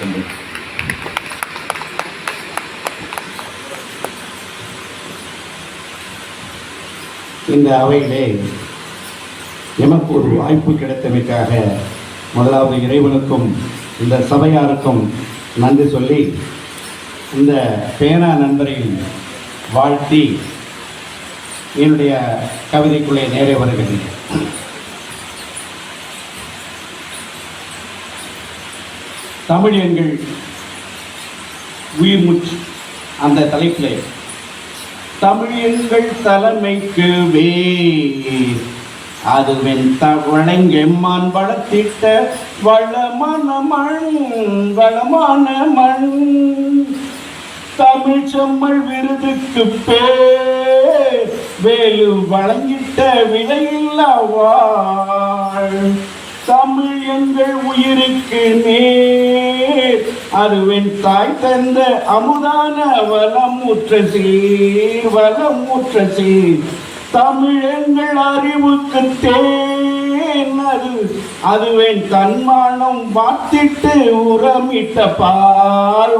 கேட்டுக்கொண்டேன். இந்த அவையிலே எமக்கு ஒரு வாய்ப்பு கிடைத்தமைக்காக முதலாவது இறைவனுக்கும் இந்த சபையாருக்கும் நன்றி சொல்லி இந்த பேனா நண்பரை வாழ்த்தி என்னுடைய கவிதைக்குள்ளே நேரே வருகிறேன். தமிழ் எங்கள் உயிர் மூச்சு அந்த தலைப்பிலே தமிழ் எங்கள் தலைமைக்கு வேர் அதுவென் வணங்கெம்மான் வளர்த்திட்ட வளமான மண் தமிழ் செம்மல் விருதுக்கு பேர் வேலு வழங்கிட்ட விலையில்லா வாழ் தமிழ் எங்கள் உயிருக்கு நேர் அதுவென் தாய் தந்த அமுதான வளமுற்ற சீர் தமிழ் எங்கள் அறிவுக்கு தேன் அதுவென் தன்மானம் வாத்திட்டு உரமிட்ட பால்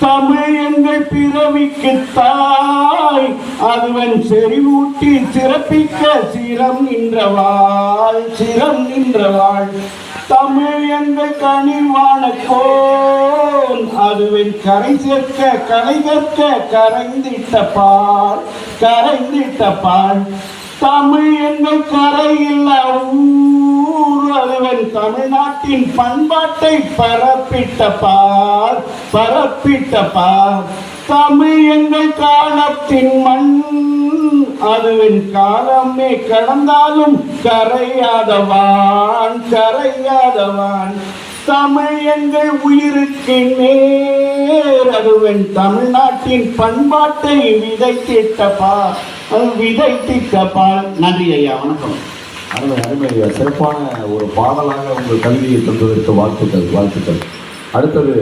தமிழ் எங்கள் பிறவிக்கு தாய் அதுவன் செறிவூட்டி சிறப்பிக்க சிரம் நின்றவாள் தமிழ் எங்கள் கனிவான கோன் அதுவன் கரை சேர்க்க கலை கற்க கரைந்திட்ட பால் தமிழ் எங்கள் கரையில் ஊர் அதுவன் தமிழ்நாட்டின் பண்பாட்டை பரப்பிட்ட பார் தமிழ் எங்கள் காலத்தின் மண் அதுவின் காலமே கடந்தாலும் கரையாதவான் தமிழ் எங்கள் உயிருக்கு நேர் அதுவன் தமிழ்நாட்டின் பண்பாட்டை விதைத்திட்ட பால். நன்றி ஐயா, வணக்கம். அருமை ஐயா, சிறப்பான ஒரு பாடலாக உங்கள் கல்வியை தந்ததற்கு வாழ்த்துக்கள். அடுத்தது